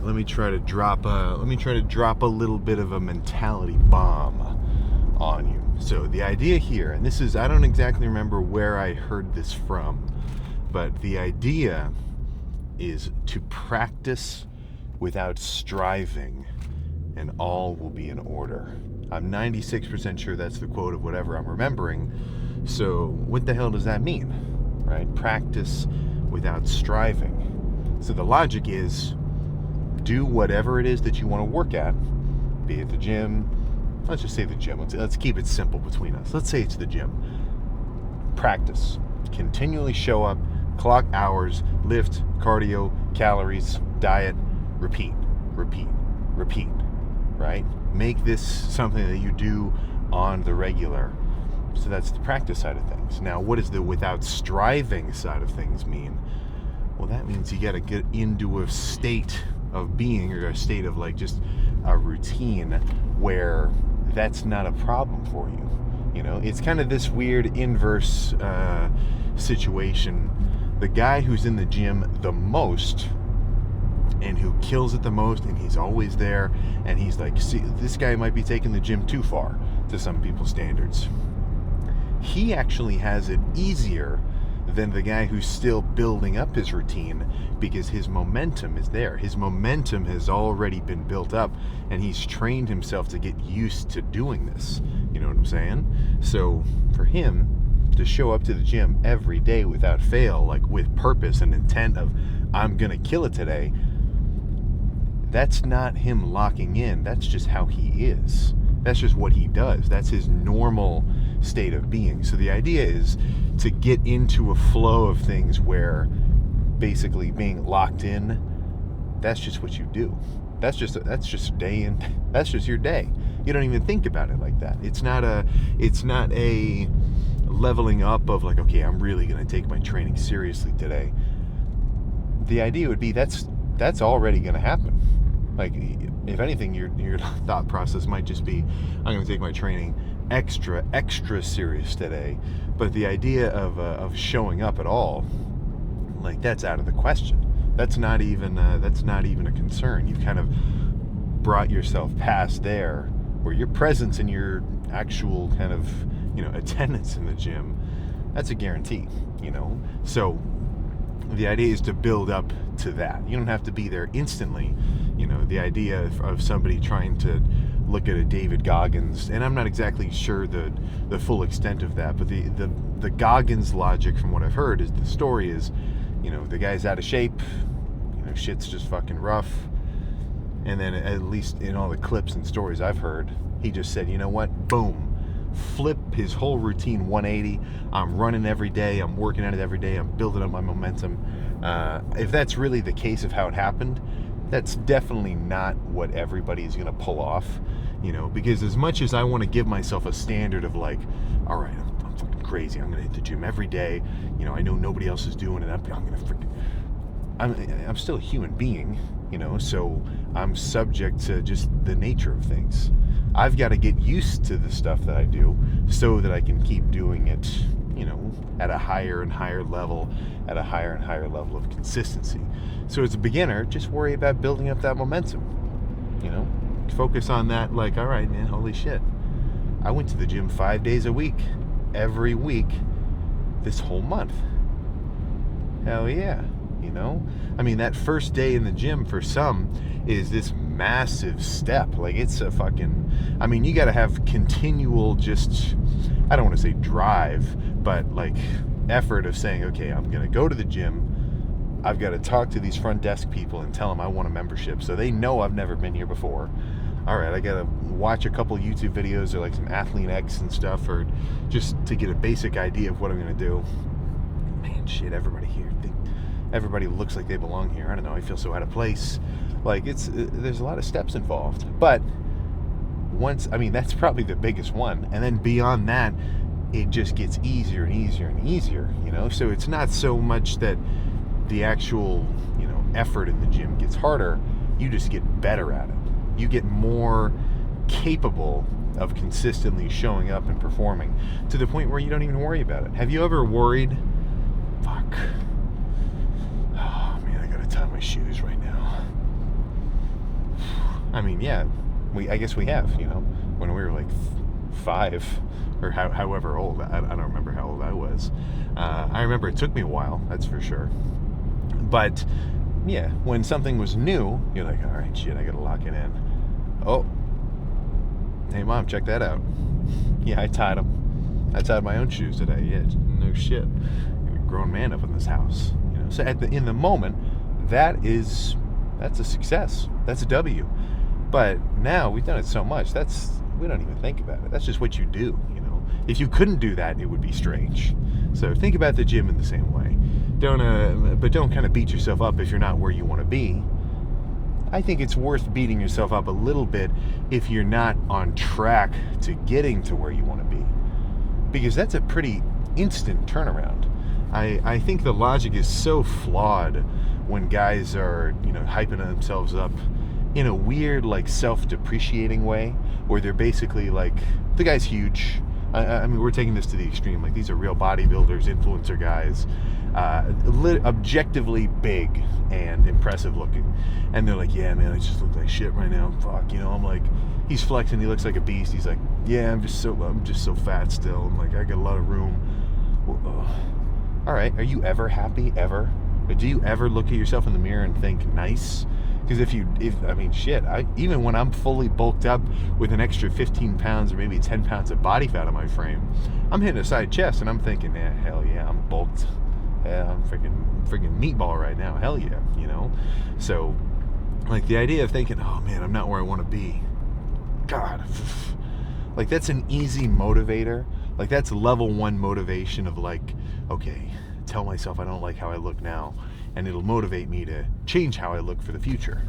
let me try to drop a little bit of a mentality bomb on you. So the idea here, and this is, I don't exactly remember where I heard this from, but the idea is to practice without striving, and all will be in order. I'm 96% sure that's the quote of whatever I'm remembering. So what the hell does that mean, right? Practice without striving. So the logic is, do whatever it is that you want to work at, be it the gym. Let's just say the gym. Let's keep it simple between us. Let's say it's the gym. Practice. Continually show up, clock hours, lift, cardio, calories, diet, repeat, right? Make this something that you do on the regular. So that's the practice side of things. Now, what does the without striving side of things mean? Well, that means you got to get into a state of being, or a state of like just a routine where that's not a problem for you. You know, it's kind of this weird inverse situation. The guy who's in the gym the most and who kills it the most, and he's always there, and he's like, see, this guy might be taking the gym too far to some people's standards. He actually has it easier than the guy who's still building up his routine, because his momentum is there. His momentum has already been built up, and he's trained himself to get used to doing this. You know what I'm saying? So for him to show up to the gym every day without fail, like with purpose and intent of, I'm gonna kill it today, that's not him locking in. That's just how he is. That's just what he does. That's his normal state of being. So the idea is to get into a flow of things where basically being locked in, that's just what you do. That's just day in, that's just your day. You don't even think about it like that. It's not a leveling up of like, okay, I'm really going to take my training seriously today. The idea would be that's already going to happen. Like, if anything, your thought process might just be, I'm going to take my training extra serious today. But the idea of showing up at all, like, that's out of the question. That's not even a concern. You've kind of brought yourself past there, where your presence and your actual kind of, attendance in the gym, that's a guarantee, So the idea is to build up to that. You don't have to be there instantly. The idea of somebody trying to look at a David Goggins, and I'm not exactly sure the full extent of that, but the Goggins logic, from what I've heard, is the story is, the guy's out of shape, shit's just fucking rough, and then at least in all the clips and stories I've heard, he just said, you know what, boom, flip his whole routine 180. I'm running every day, I'm working at it every day, I'm building up my momentum. If that's really the case of how it happened, that's definitely not what everybody is going to pull off, because as much as I want to give myself a standard of like, all right, I'm fucking crazy, I'm going to hit the gym every day, I know nobody else is doing it, I'm going to freaking, I'm still a human being, so I'm subject to just the nature of things. I've got to get used to the stuff that I do so that I can keep doing it, at a higher and higher level, at a higher and higher level of consistency. So as a beginner, just worry about building up that momentum, focus on that. Like, all right, man, holy shit, I went to the gym 5 days a week, every week, this whole month. Hell yeah. That first day in the gym for some is this massive step. Like, it's a fucking, you got to have continual, just, I don't want to say drive, but like effort of saying, okay, I'm going to go to the gym. I've got to talk to these front desk people and tell them I want a membership, so they know I've never been here before. All right, I got to watch a couple YouTube videos or like some Athlete X and stuff, or just to get a basic idea of what I'm going to do. Man, shit, everybody here, everybody looks like they belong here. I don't know, I feel so out of place. Like, there's a lot of steps involved. But once, that's probably the biggest one. And then beyond that, it just gets easier and easier and easier, So it's not so much that the actual, effort in the gym gets harder. You just get better at it. You get more capable of consistently showing up and performing to the point where you don't even worry about it. Have you ever worried? Fuck. Oh man, I gotta tie my shoes right now. I mean, yeah, I guess we have, when we were like 5 or however old. I don't remember how old I was. I remember it took me a while, that's for sure. But yeah, when something was new, you're like, all right, shit, I gotta lock it in. Oh, hey mom, check that out. Yeah, I tied them. I tied my own shoes today. Yeah, no shit. I'm a grown man up in this house. So in the moment, that's a success. That's a W. But now we've done it so much. We don't even think about it. That's just what you do. If you couldn't do that, it would be strange. So think about the gym in the same way. But don't kind of beat yourself up if you're not where you want to be. I think it's worth beating yourself up a little bit if you're not on track to getting to where you want to be, because that's a pretty instant turnaround. I think the logic is so flawed when guys are hyping themselves up in a weird, like, self-depreciating way, where they're basically like, the guy's huge. I mean, we're taking this to the extreme. Like, these are real bodybuilders, influencer guys, objectively big and impressive looking. And they're like, yeah, man, I just look like shit right now. Fuck, I'm like, he's flexing. He looks like a beast. He's like, yeah, I'm just so fat still. I'm like, I got a lot of room. Well, all right, are you ever happy, ever? Or do you ever look at yourself in the mirror and think nice? Because even when I'm fully bulked up with an extra 15 pounds or maybe 10 pounds of body fat on my frame, I'm hitting a side chest and I'm thinking, hell yeah, I'm bulked. Yeah, I'm freaking meatball right now. Hell yeah, So, like, the idea of thinking, oh man, I'm not where I want to be. God, like, that's an easy motivator. Like, that's level 1 motivation of, like, okay, tell myself I don't like how I look now, and it'll motivate me to change how I look for the future.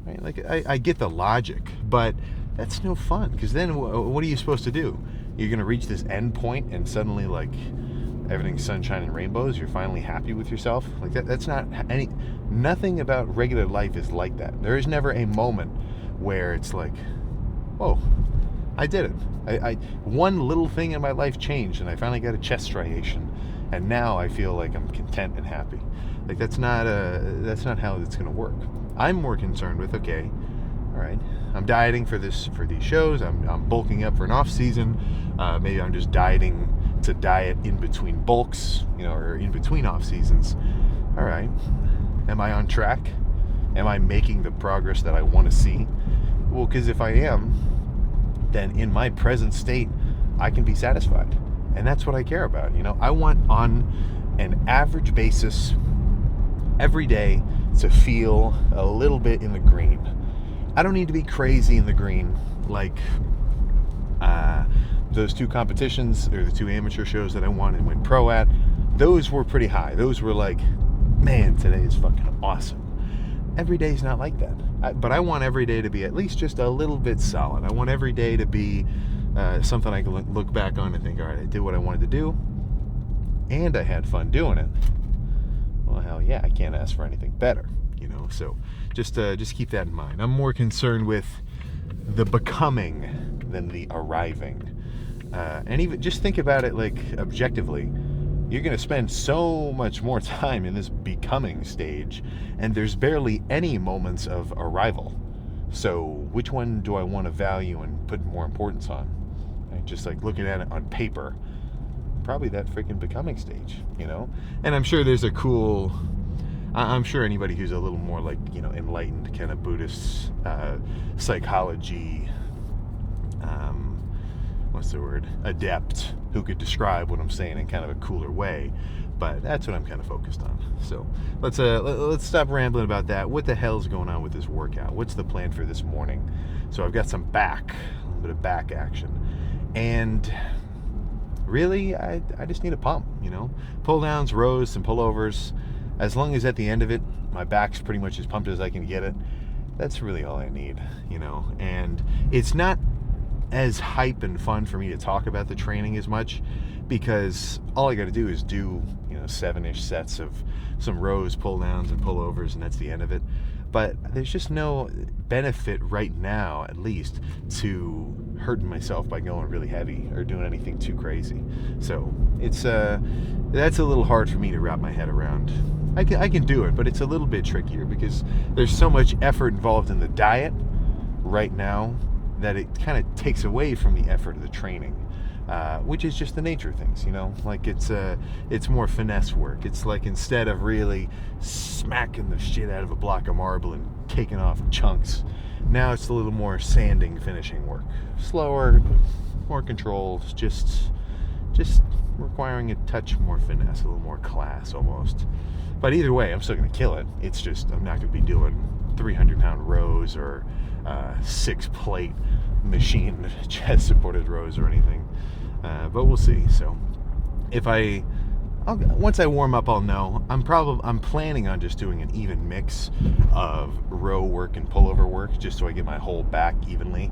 Right? Like, I get the logic, but that's no fun, because then what are you supposed to do? You're going to reach this end point and suddenly, like, everything's sunshine and rainbows, you're finally happy with yourself? Like, that's not nothing about regular life is like that. There is never a moment where it's like, whoa, I did it. I one little thing in my life changed, and I finally got a chest striation, and now I feel like I'm content and happy. Like, that's not how it's going to work. I'm more concerned with, okay, all right, I'm dieting for these shows. I'm bulking up for an off season. Maybe I'm just dieting to diet in between bulks, or in between off seasons. All right, am I on track? Am I making the progress that I want to see? Well, because if I am, then in my present state, I can be satisfied. And that's what I care about. I want, on an average basis, every day to feel a little bit in the green. I don't need to be crazy in the green, like those 2 competitions, or the 2 amateur shows that I won and went pro at. Those were pretty high. Those were like, man, today is fucking awesome. Every day is not like that. But I want every day to be at least just a little bit solid. I want every day to be something I can look back on and think, all right, I did what I wanted to do, and I had fun doing it. Well, hell yeah, I can't ask for anything better, So just keep that in mind. I'm more concerned with the becoming than the arriving. And even just think about it, like, objectively. You're going to spend so much more time in this becoming stage, and there's barely any moments of arrival. So which one do I want to value and put more importance on? Right? Just like looking at it on paper, probably that freaking becoming stage, And I'm sure there's I'm sure anybody who's a little more, like, enlightened kind of Buddhist psychology, adept, who could describe what I'm saying in kind of a cooler way, but that's what I'm kind of focused on. So let's stop rambling about that. What the hell's going on with this workout? What's the plan for this morning? So I've got a little bit of back action, and really I just need a pump, pull downs, rows, some pullovers. As long as at the end of it my back's pretty much as pumped as I can get it, that's really all I need, and it's not as hype and fun for me to talk about the training as much, because all I got to do is do 7-ish sets of some rows, pull downs, and pullovers, and that's the end of it. But there's just no benefit right now, at least, to hurting myself by going really heavy or doing anything too crazy. So it's that's a little hard for me to wrap my head around. I can do it, but it's a little bit trickier because there's so much effort involved in the diet right now that it kind of takes away from the effort of the training, which is just the nature of things, you know. Like it's more finesse work. It's like instead of really smacking the shit out of a block of marble and taking off chunks, now it's a little more sanding, finishing work. Slower, more controls, just requiring a touch more finesse, a little more class almost. But either way, I'm still going to kill it. It's just I'm not going to be doing 300-pound rows or 6-plate machine chest supported rows or anything. But we'll see. So once I warm up, I'll know. I'm planning on just doing an even mix of row work and pullover work, just so I get my whole back evenly.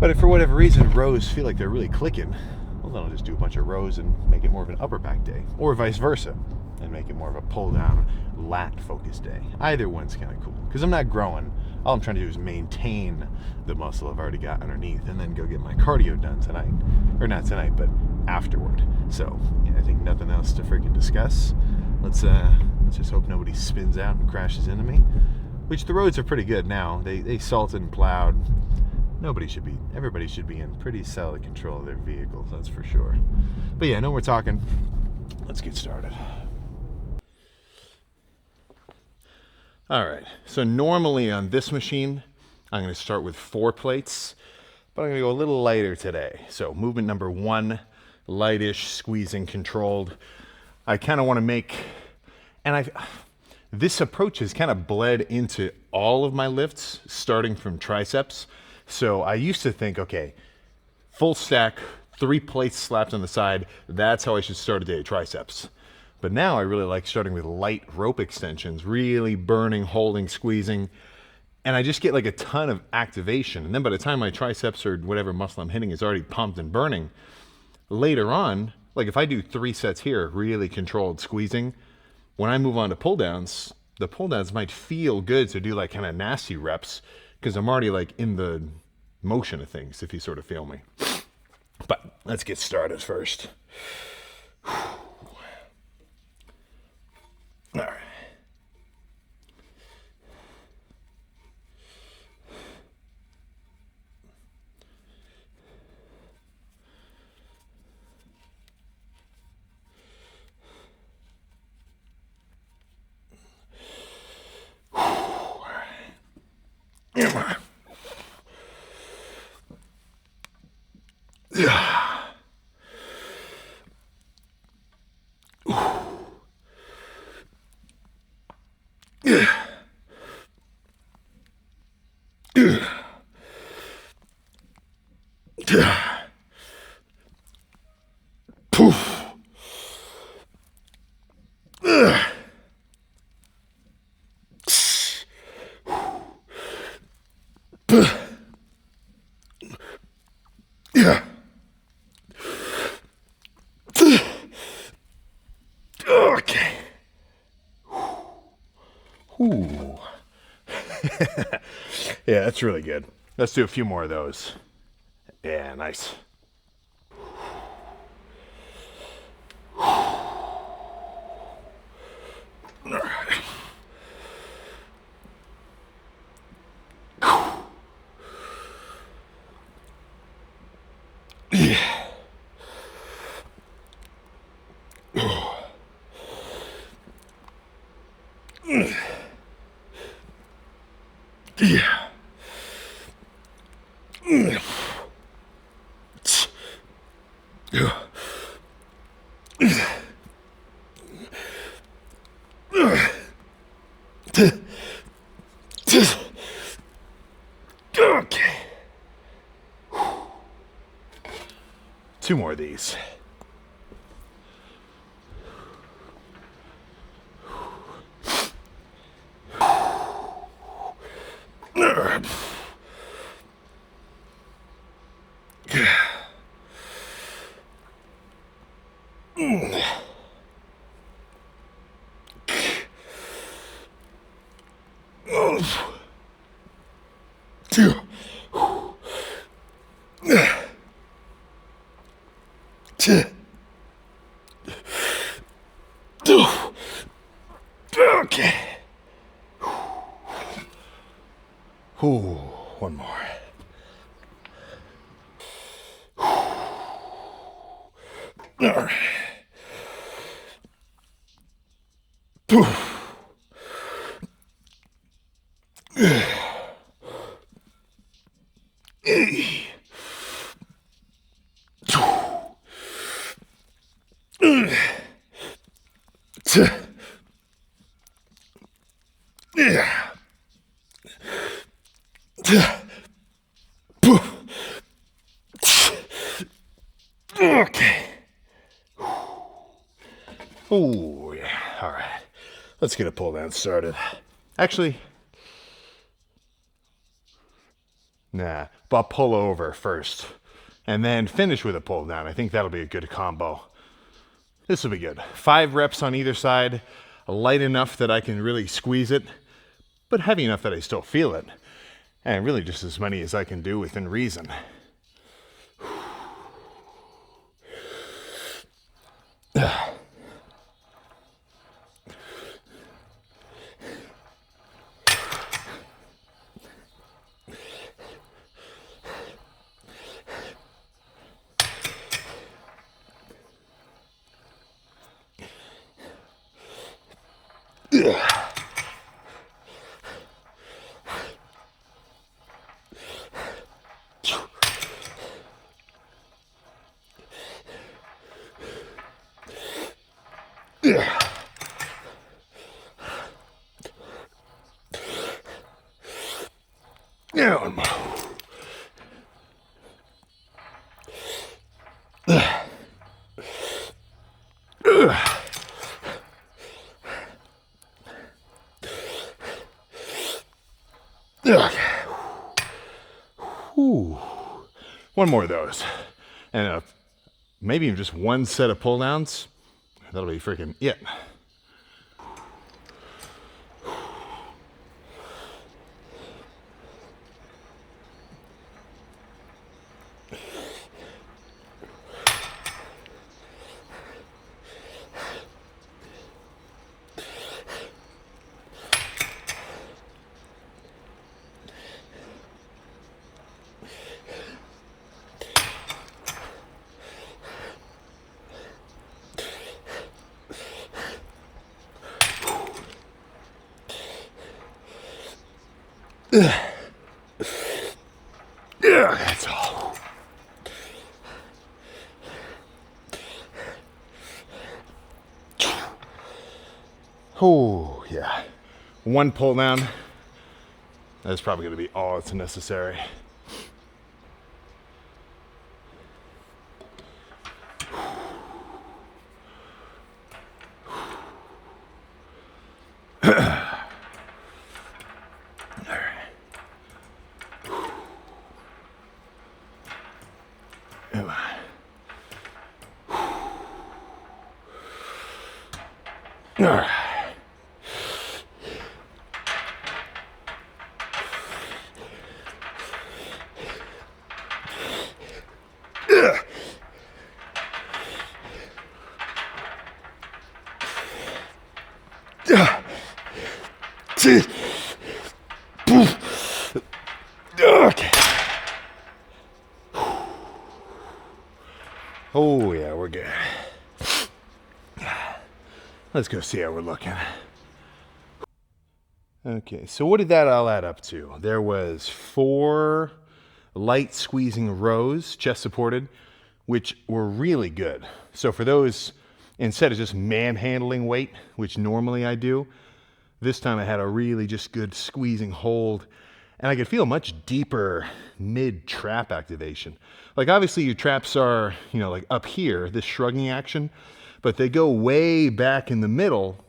But if for whatever reason rows feel like they're really clicking, well, then I'll just do a bunch of rows and make it more of an upper back day, or vice versa, and make it more of a pull down lat focused day. Either one's kind of cool, because I'm not growing. All I'm trying to do is maintain the muscle I've already got underneath, and then go get my cardio done tonight, or not tonight, but afterward. So yeah, I think nothing else to freaking discuss. Let's just hope nobody spins out and crashes into me. Which the roads are pretty good now. They salted and plowed. Everybody should be in pretty solid control of their vehicles, that's for sure. But yeah, I know we're talking. Let's get started. All right, so normally on this machine, I'm going to start with 4 plates, but I'm going to go a little lighter today. So movement number 1, lightish, squeezing, controlled. I kind of want to make, and this approach has kind of bled into all of my lifts, starting from triceps. So I used to think, okay, full stack, 3 plates slapped on the side, that's how I should start a day of triceps. But now I really like starting with light rope extensions, really burning, holding, squeezing, and I just get like a ton of activation. And then by the time my triceps or whatever muscle I'm hitting is already pumped and burning, later on, like if I do 3 sets here, really controlled squeezing, when I move on to pull downs, the pull downs might feel good to do like kind of nasty reps, because I'm already like in the motion of things, if you sort of feel me. But let's get started first. All right. Yeah. Poof. Yeah. Okay. Ooh. Yeah, that's really good. Let's do a few more of those. Yeah, nice. All right. Yeah. Yeah. Okay. 2 more of these. Okay. Ooh, One more. All right. Okay. Oh, yeah. All right. Let's get a pull down started. Actually, nah, but pull over first and then finish with a pull down. I think that'll be a good combo. This will be good. 5 reps on either side, light enough that I can really squeeze it, but heavy enough that I still feel it. And really just as many as I can do within reason. Yeah, one more. One more of those. And maybe even just one set of pull downs. That'll be freaking it. Yeah, that's all. Oh, yeah. One pull down. That's probably going to be all that's necessary. All right. Okay. Oh, yeah, we're good. Let's go see how we're looking. Okay, so what did that all add up to? There was 4 light squeezing rows, chest supported, which were really good. So for those, instead of just manhandling weight, which normally I do, this time I had a really just good squeezing hold, and I could feel much deeper mid-trap activation. Like obviously your traps are, like up here, this shrugging action, but they go way back in the middle,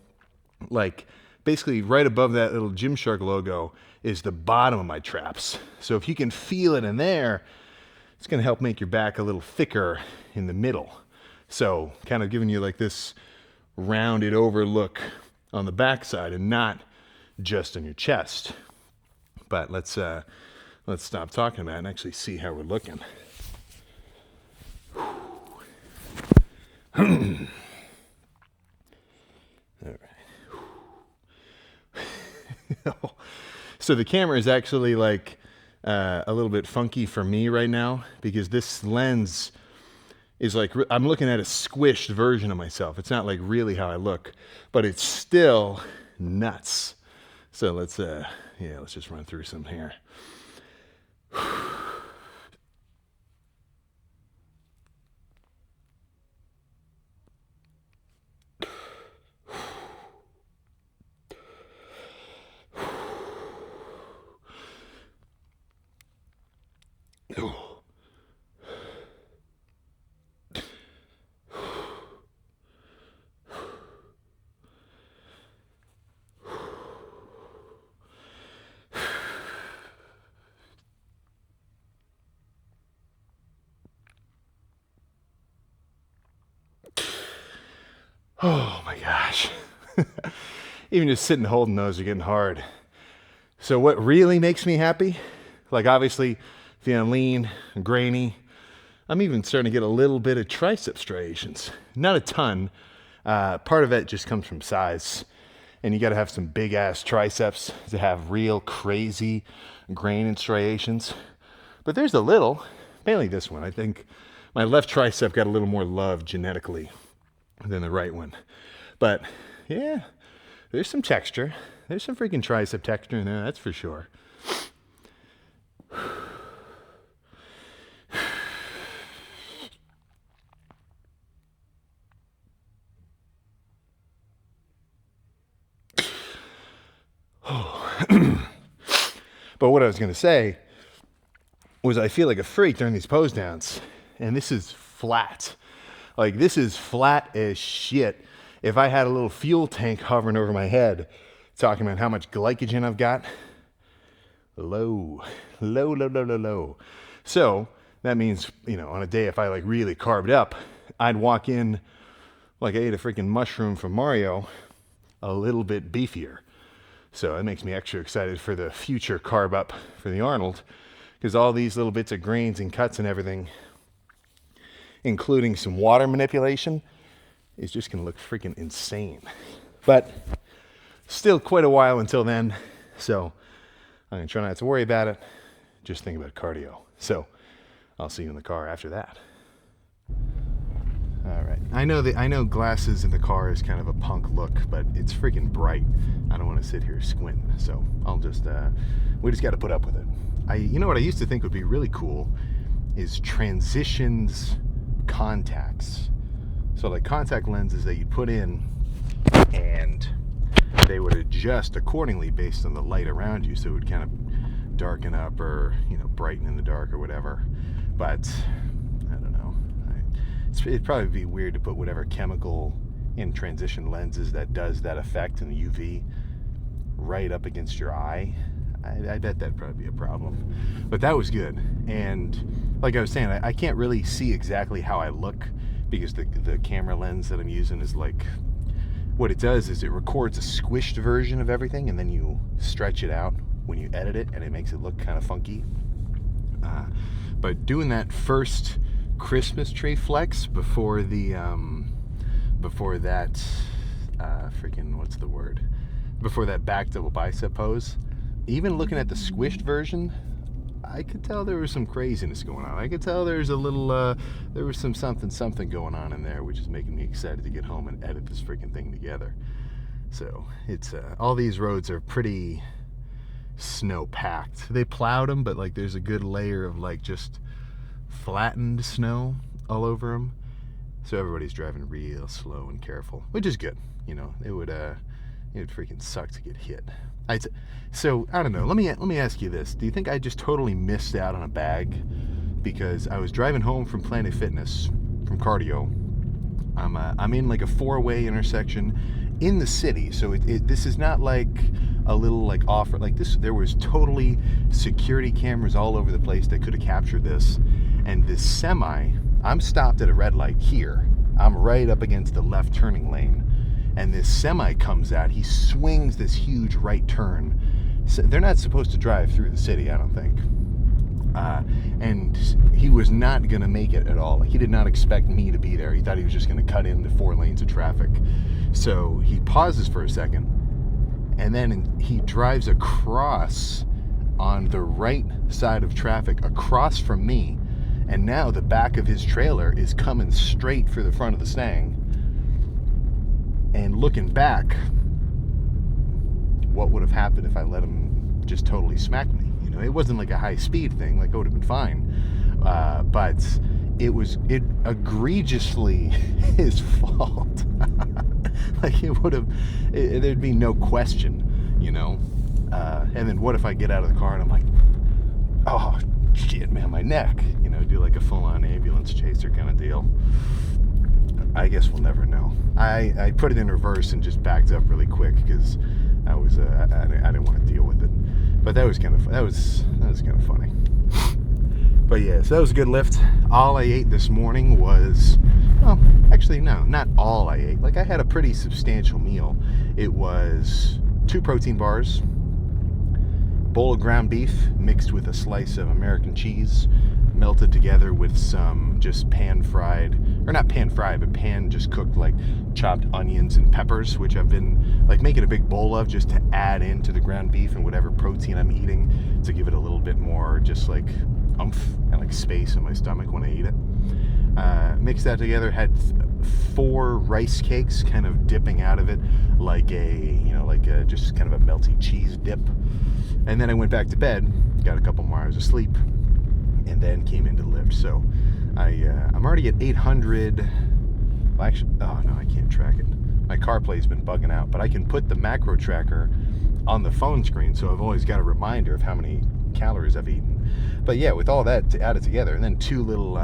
like basically right above that little Gymshark logo is the bottom of my traps. So if you can feel it in there, it's gonna help make your back a little thicker in the middle. So kind of giving you like this rounded over look on the backside and not just on your chest. But let's stop talking about it and actually see how we're looking. All right. So the camera is actually like a little bit funky for me right now, because this lens is like, I'm looking at a squished version of myself. It's not like really how I look, but it's still nuts. So let's just run through some here. Oh my gosh. Even just sitting holding those are getting hard. So what really makes me happy, like obviously feeling lean and grainy, I'm even starting to get a little bit of tricep striations. Not a ton. Part of it just comes from size. And you got to have some big ass triceps to have real crazy grain and striations. But there's a little, mainly this one. I think my left tricep got a little more love genetically than the right one. But yeah, there's some texture. There's some freaking tricep texture in there, that's for sure. But what I was going to say was I feel like a freak during these pose downs, and this is flat. Like, this is flat as shit. If I had a little fuel tank hovering over my head, talking about how much glycogen I've got, low. So that means, on a day if I like really carbed up, I'd walk in like I ate a freaking mushroom from Mario, a little bit beefier. So that makes me extra excited for the future carb up for the Arnold, because all these little bits of grains and cuts and everything, including some water manipulation, is just going to look freaking insane. But still quite a while until then, so I'm going to try not to worry about it. Just think about cardio. So I'll see you in the car after that. All right. I know glasses in the car is kind of a punk look, but it's freaking bright. I don't want to sit here squinting, so I'll just we just got to put up with it. You know what I used to think would be really cool is transitions contacts. So like contact lenses that you put in and they would adjust accordingly based on the light around you, so it would kind of darken up or brighten in the dark or whatever. But I don't know. It'd probably be weird to put whatever chemical in transition lenses that does that effect in the UV right up against your eye. I bet that'd probably be a problem. But that was good. And like I was saying, I can't really see exactly how I look because the camera lens that I'm using is like, what it does is it records a squished version of everything and then you stretch it out when you edit it and it makes it look kind of funky. But doing that first Christmas tree flex before that before that back double bicep pose, even looking at the squished version, I could tell there was some craziness going on. I could tell there's a little there was some something going on in there, which is making me excited to get home and edit this freaking thing together. So it's all these roads are pretty snow packed. They plowed them, but like there's a good layer of like just flattened snow all over them, so everybody's driving real slow and careful, which is good. It would freaking suck to get hit. So I don't know. Let me ask you this: do you think I just totally missed out on a bag because I was driving home from Planet Fitness from cardio? I'm in like a 4-way intersection in the city, so this is not like a little like offer like this. There was totally security cameras all over the place that could have captured this. And this semi, I'm stopped at a red light here. I'm right up against the left turning lane. And this semi comes out. He swings this huge right turn. So they're not supposed to drive through the city, I don't think. And he was not going to make it at all. He did not expect me to be there. He thought he was just going to cut into 4 lanes of traffic. So he pauses for a second. And then he drives across on the right side of traffic across from me, and now the back of his trailer is coming straight for the front of the Stang. And looking back, what would have happened if I let him just totally smack me? You know, it wasn't like a high speed thing, like I would have been fine. But it was egregiously his fault. Like, it would have, there'd be no question, you know. And then what if I get out of the car and I'm like, oh shit, man, my neck, you know, do like a full-on ambulance chaser kind of deal. I guess we'll never know. I put it in reverse and just backed up really quick because I didn't want to deal with it. But that was kind of funny. But yeah, so that was a good lift. All I ate this morning was, well, actually no, not all I ate. Like, I had a pretty substantial meal. It was 2 protein bars, bowl of ground beef mixed with a slice of American cheese, melted together with some just pan just cooked, like, chopped onions and peppers, which I've been like making a big bowl of just to add into the ground beef and whatever protein I'm eating, to give it a little bit more just like oomph and like space in my stomach when I eat it. Mixed that together, had 4 rice cakes kind of dipping out of it like just kind of a melty cheese dip. And then I went back to bed, got a couple more hours of sleep, and then came into the lift. So I'm already at 800. Well, actually, oh no, I can't track it. My CarPlay's been bugging out, but I can put the macro tracker on the phone screen, so I've always got a reminder of how many calories I've eaten. But yeah, with all that added together, and then 2 little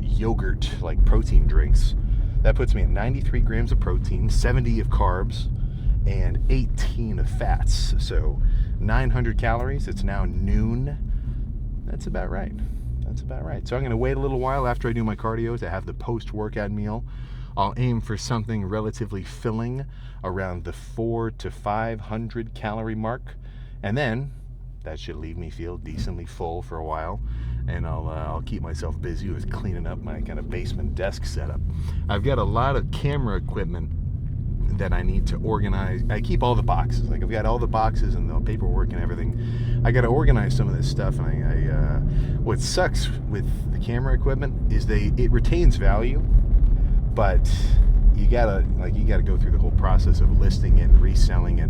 yogurt like protein drinks, that puts me at 93 grams of protein, 70 of carbs, and 18 of fats. So 900 calories. It's now noon. That's about right. So I'm going to wait a little while after I do my cardio to have the post-workout meal. I'll aim for something relatively filling around the 400 to 500 calorie mark, and then that should leave me feel decently full for a while, and I'll keep myself busy with cleaning up my kind of basement desk setup. I've got a lot of camera equipment that I need to organize. I keep all the boxes. Like, I've got all the boxes and the paperwork and everything. I got to organize some of this stuff, and what sucks with the camera equipment is it retains value, but you gotta go through the whole process of listing it and reselling it,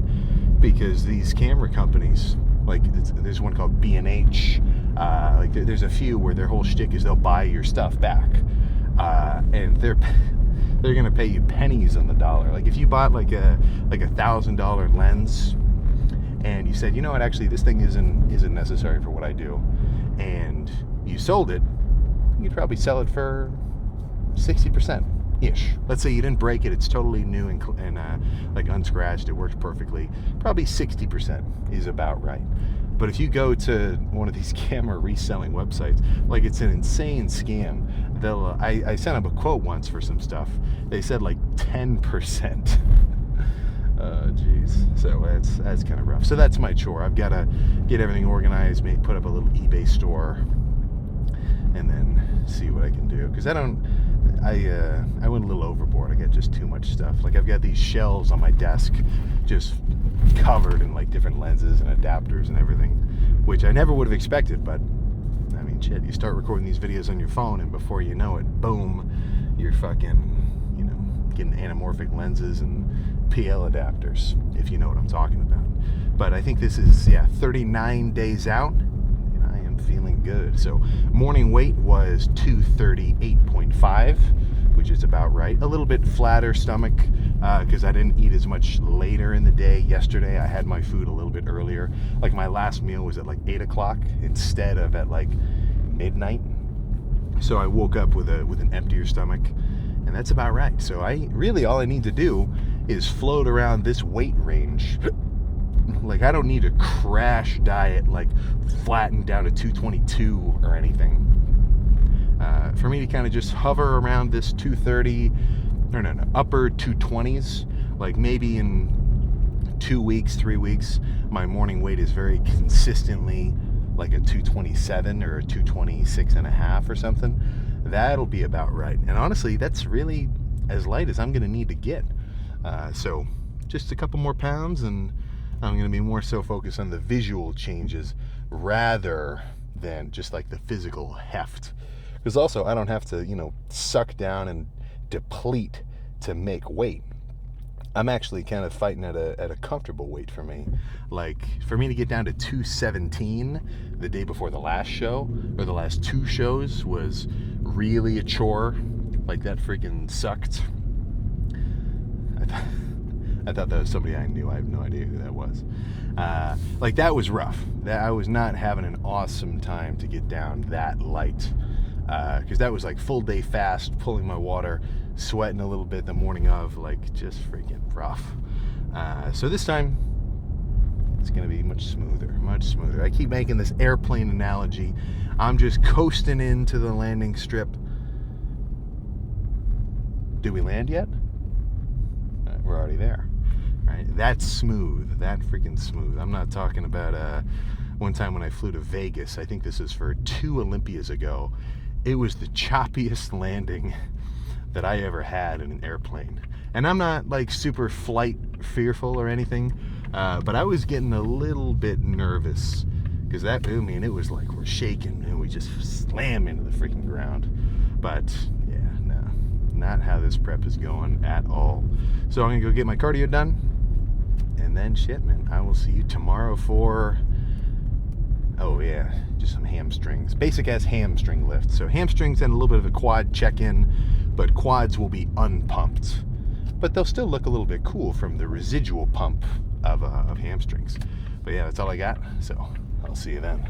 because these camera companies, like, there's one called B&H, like there's a few where their whole shtick is they'll buy your stuff back, and they're gonna pay you pennies on the dollar. Like, if you bought like a $1,000 lens and you said, you know what, actually this thing isn't necessary for what I do, and you sold it, you'd probably sell it for 60% ish. Let's say you didn't break it, it's totally new and like unscratched, it works perfectly. Probably 60% is about right. But if you go to one of these camera reselling websites, like, it's an insane scam. I sent up a quote once for some stuff. They said like 10%. Oh, geez. So that's kind of rough. So that's my chore. I've got to get everything organized, maybe put up a little eBay store, and then see what I can do. Because I went a little overboard. I got just too much stuff. Like, I've got these shelves on my desk just covered in like different lenses and adapters and everything, which I never would have expected. But I mean, shit, you start recording these videos on your phone, and before you know it, boom, you're fucking, you know, getting anamorphic lenses and PL adapters, if you know what I'm talking about. But I think this is 39 days out, and I am feeling good. So morning weight was 238.5, which is about right. A little bit flatter stomach because I didn't eat as much later in the day. Yesterday I had my food a little bit earlier. Like, my last meal was at like 8 o'clock instead of at like midnight. So I woke up with an emptier stomach, and that's about right. So all I need to do is float around this weight range. Like, I don't need a crash diet, like flatten down to 222 or anything. For me to kind of just hover around this 230, upper 220s, like maybe in 2 weeks, 3 weeks, my morning weight is very consistently like a 227 or a 226 and a half or something. That'll be about right. And honestly, that's really as light as I'm going to need to get. So just a couple more pounds, and I'm going to be more so focused on the visual changes rather than just like the physical heft. Because also, I don't have to, suck down and deplete to make weight. I'm actually kind of fighting at a comfortable weight for me. Like, for me to get down to 217 the day before the last show, or the last 2 shows, was really a chore. Like, that freaking sucked. I thought that was somebody I knew. I have no idea who that was. Like, that was rough. I was not having an awesome time to get down that light. Because that was like full day fast, pulling my water, sweating a little bit the morning of, like, just freaking rough. So this time, it's going to be much smoother. I keep making this airplane analogy. I'm just coasting into the landing strip. Did we land yet? We're already there, right? That's smooth. That freaking smooth. I'm not talking about one time when I flew to Vegas. I think this is for 2 Olympias ago. It was the choppiest landing that I ever had in an airplane. And I'm not like super flight fearful or anything, but I was getting a little bit nervous because it was like we're shaking and we just slam into the freaking ground. But yeah, no, not how this prep is going at all. So I'm gonna go get my cardio done, and then shit, man, I will see you tomorrow for, oh yeah, just some hamstrings. Basic ass hamstring lift. So hamstrings and a little bit of a quad check-in, but quads will be unpumped. But they'll still look a little bit cool from the residual pump of hamstrings. But yeah, that's all I got. So I'll see you then.